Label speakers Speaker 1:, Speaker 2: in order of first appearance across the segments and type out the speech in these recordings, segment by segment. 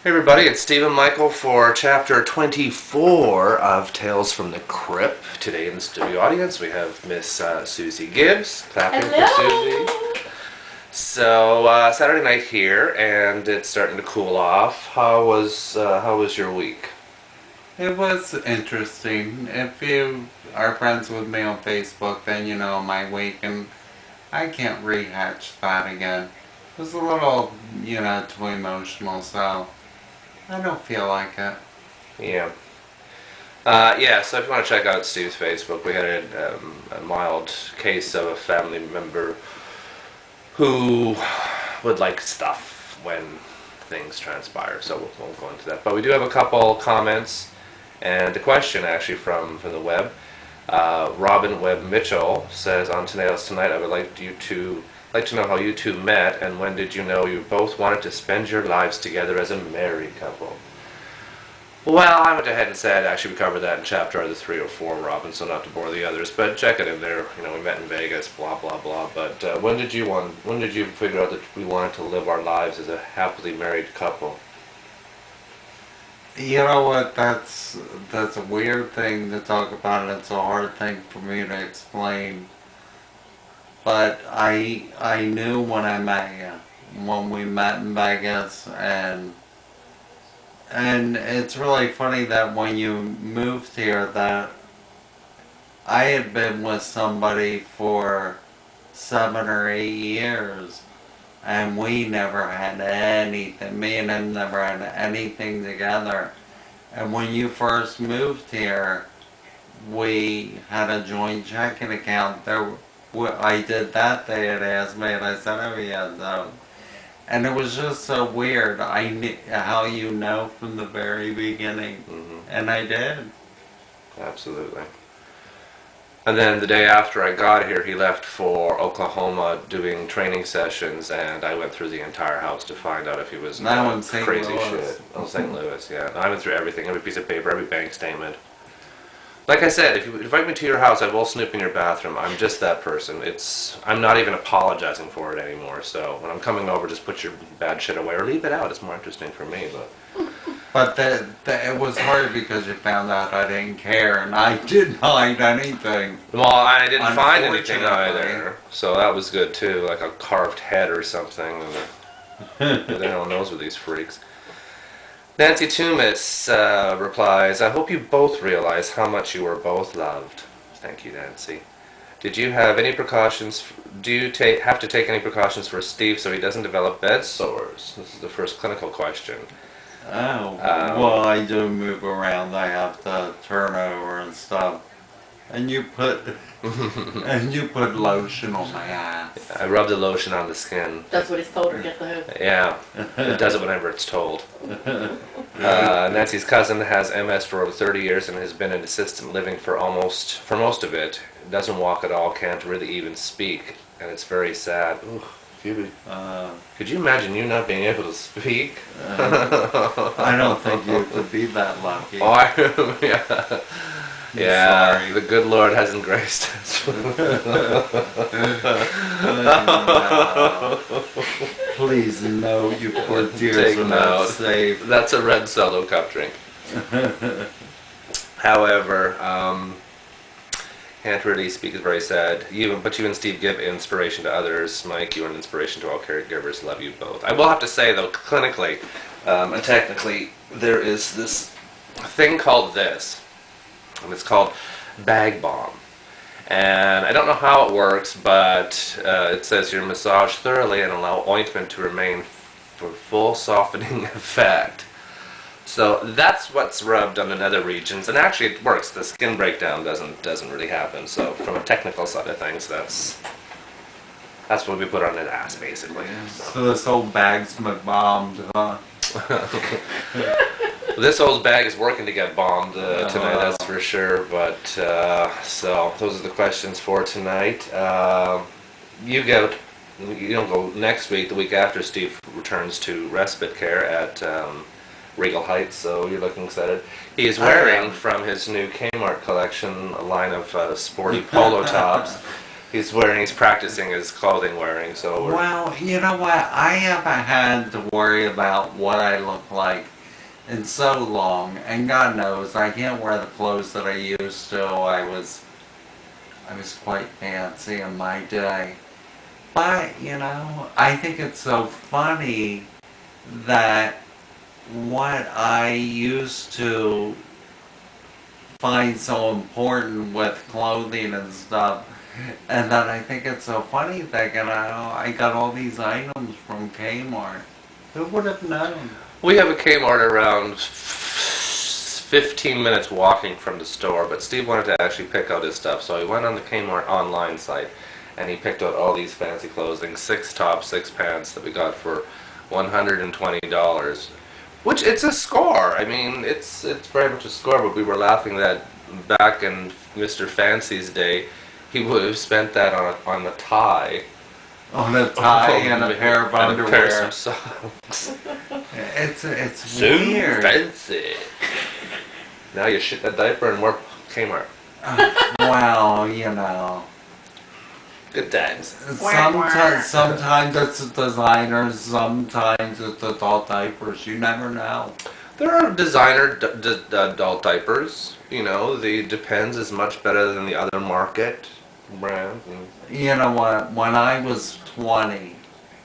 Speaker 1: Hey everybody, it's Steve and Michael for chapter 24 of Tales from the CRIP. Today in the studio audience we have Miss Susie Gibbs. Clapping for Susie. So Saturday night here, and it's starting to cool off. How was your week?
Speaker 2: It was interesting. If you are friends with me on Facebook, then you know my week, and I can't rehatch that again. It was a little, too emotional, so I don't feel like it.
Speaker 1: Yeah. So if you want to check out Steve's Facebook, we had a mild case of a family member who would like stuff when things transpire, so we won't go into that. But we do have a couple comments and a question actually from the web. Robin Webb Mitchell says on Tales Tonight, I would like to know how you two met and when did you know you both wanted to spend your lives together as a married couple? Well, I went ahead and said, actually we covered that in chapter either 3 or 4, Robin, so not to bore the others, but check it in there. You know, we met in Vegas, blah, blah, blah. But when did you figure out that we wanted to live our lives as a happily married couple?
Speaker 2: You know what? That's a weird thing to talk about, and it's a hard thing for me to explain. But I knew when we met in Vegas, and it's really funny that when you moved here, that I had been with somebody for 7 or 8 years, and we never had anything. Me and him never had anything together. And when you first moved here, we had a joint checking account. I did that. They had asked me, and I said, "Oh yeah, no." And it was just so weird. I knew how you know from the very beginning, and I did.
Speaker 1: Absolutely. And then the day after I got here, he left for Oklahoma doing training sessions, and I went through the entire house to find out if he was crazy shit. Oh, St. Louis, yeah. I went through everything, every piece of paper, every bank statement. Like I said, if you invite me to your house, I will snoop in your bathroom. I'm just that person. I'm not even apologizing for it anymore. So when I'm coming over, just put your bad shit away or leave it out. It's more interesting for me,
Speaker 2: But it was hard because you found out I didn't care, and I didn't hide anything.
Speaker 1: Well, I didn't find anything either, so that was good too, like a carved head or something. They don't know with these freaks. Nancy Toomis replies, I hope you both realize how much you are both loved. Thank you, Nancy. Did you have any precautions? Do you have to take any precautions for Steve so he doesn't develop bed sores? This is the first clinical question.
Speaker 2: Oh, well, I do move around. I have to turn over and stuff. And you put lotion on my ass.
Speaker 1: I rub the lotion on the skin.
Speaker 3: That's what he's told her, get the hoof.
Speaker 1: Yeah, it does it whenever it's told. Nancy's cousin has MS for over 30 years and has been in assisted living for most of it. Doesn't walk at all, can't really even speak, and it's very sad. Ooh, could you imagine you not being able to speak?
Speaker 2: I don't think you could be that lucky.
Speaker 1: Oh, yeah. Yeah, sorry. The good Lord hasn't graced us.
Speaker 2: Please no, you poor dears are not safe.
Speaker 1: That's a red Solo cup drink. However, can't really speak is very sad. But you and Steve give inspiration to others. Mike, you are an inspiration to all caregivers. Love you both. I will have to say though, clinically and technically, there is this thing called this. And it's called bag balm. And I don't know how it works, but it says here massage thoroughly and allow ointment to remain for full softening effect. So that's what's rubbed on the nether regions, and actually it works. The skin breakdown doesn't really happen. So from a technical side of things, that's what we put on the ass basically.
Speaker 2: So this old bag's bombed, huh?
Speaker 1: This old bag is working to get bombed tonight, that's for sure. But so those are the questions for tonight. You don't go next week. The week after, Steve returns to respite care at Regal Heights, so you're looking excited. He is wearing from his new K-Mart collection a line of sporty polo tops. He's practicing his clothing wearing, so we're,
Speaker 2: Well, you know what? I haven't had to worry about what I look like in so long, and God knows I can't wear the clothes that I used to. I was quite fancy in my day. But, I think it's so funny that what I used to find so important with clothing and stuff, and then I think it's so funny that I got all these items from K-Mart. Who would have known?
Speaker 1: we have a Kmart around 15 minutes walking from the store, but Steve wanted to actually pick out his stuff, so he went on the Kmart online site and he picked out all these fancy clothing, 6 tops, 6 pants that we got for $120. Which, it's a score. I mean, it's very much a score, but we were laughing that back in Mr. Fancy's day, he would have spent that on a tie.
Speaker 2: On a tie and a pair of
Speaker 1: and
Speaker 2: underwear.
Speaker 1: a pair of socks.
Speaker 2: It's
Speaker 1: So
Speaker 2: weird.
Speaker 1: fancy. Now you shit that diaper and work Kmart.
Speaker 2: Well,
Speaker 1: Good times.
Speaker 2: sometimes it's designers, sometimes it's adult diapers. You never know.
Speaker 1: There are designer adult diapers. The Depends is much better than the other market brands.
Speaker 2: You know what? When I was 20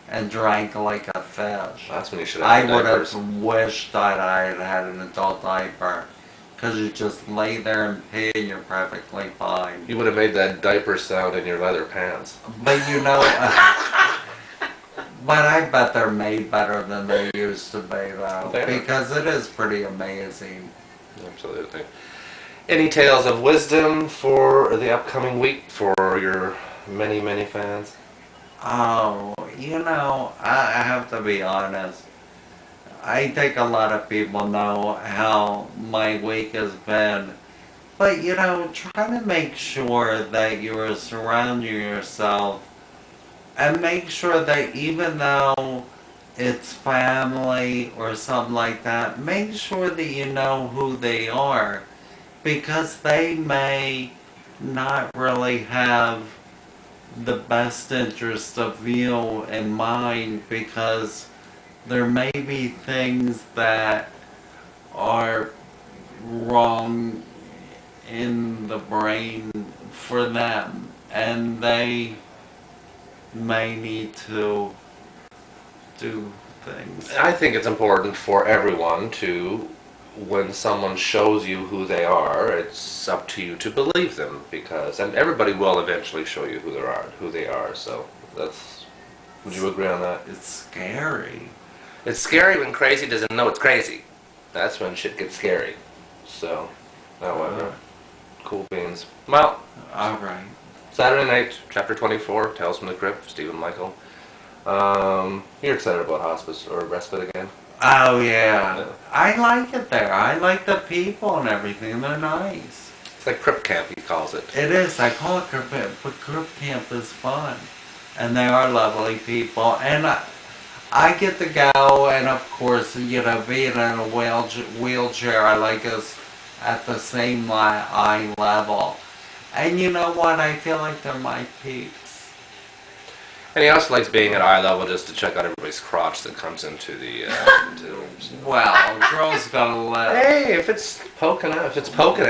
Speaker 2: and drank like a fish,
Speaker 1: That's when you should
Speaker 2: I
Speaker 1: have
Speaker 2: would
Speaker 1: diapers.
Speaker 2: have wished that I had had an adult diaper. Because you just lay there and pee and you're perfectly fine.
Speaker 1: You would have made that diaper sound in your leather pants.
Speaker 2: But but I bet they're made better than they used to be though.
Speaker 1: They are.
Speaker 2: Because it is pretty amazing.
Speaker 1: Absolutely. Any tales of wisdom for the upcoming week for your many, many fans?
Speaker 2: Oh, I have to be honest. I think a lot of people know how my week has been. But, try to make sure that you are surrounding yourself and make sure that even though it's family or something like that, make sure that you know who they are. Because they may not really have the best interest of you in mind, because there may be things that are wrong in the brain for them, and they may need to do things.
Speaker 1: I think it's important for everyone to, when someone shows you who they are, it's up to you to believe them, and everybody will eventually show you who they are. So would you agree on that?
Speaker 2: It's scary.
Speaker 1: It's scary when crazy doesn't know it's crazy. That's when shit gets scary. So, however, cool beans. Well,
Speaker 2: Alright.
Speaker 1: Saturday night, chapter 24, Tales from the Crypt, Stephen Michael. You're excited about hospice or respite again?
Speaker 2: Oh yeah. I like it there. I like the people and everything. They're nice.
Speaker 1: It's like Crypt Camp, he calls it.
Speaker 2: It is. I call it Crip Camp, but Crip Camp is fun. And they are lovely people. And I get to go, and of course, being in a wheelchair, I like us at the same eye level. And you know what? I feel like they're my peeps.
Speaker 1: And he also likes being at eye level just to check out everybody's crotch that comes into the.
Speaker 2: Well, girls gotta let.
Speaker 1: Hey, if it's poking at you, poking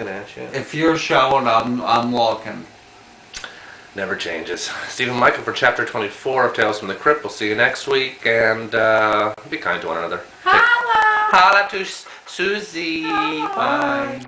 Speaker 1: at you.
Speaker 2: If you're showing, I'm looking.
Speaker 1: Never changes. Stephen Michael for chapter 24 of Tales from the Crypt. We'll see you next week, and be kind to one another.
Speaker 3: Holla!
Speaker 1: Holla to Susie.
Speaker 2: Bye.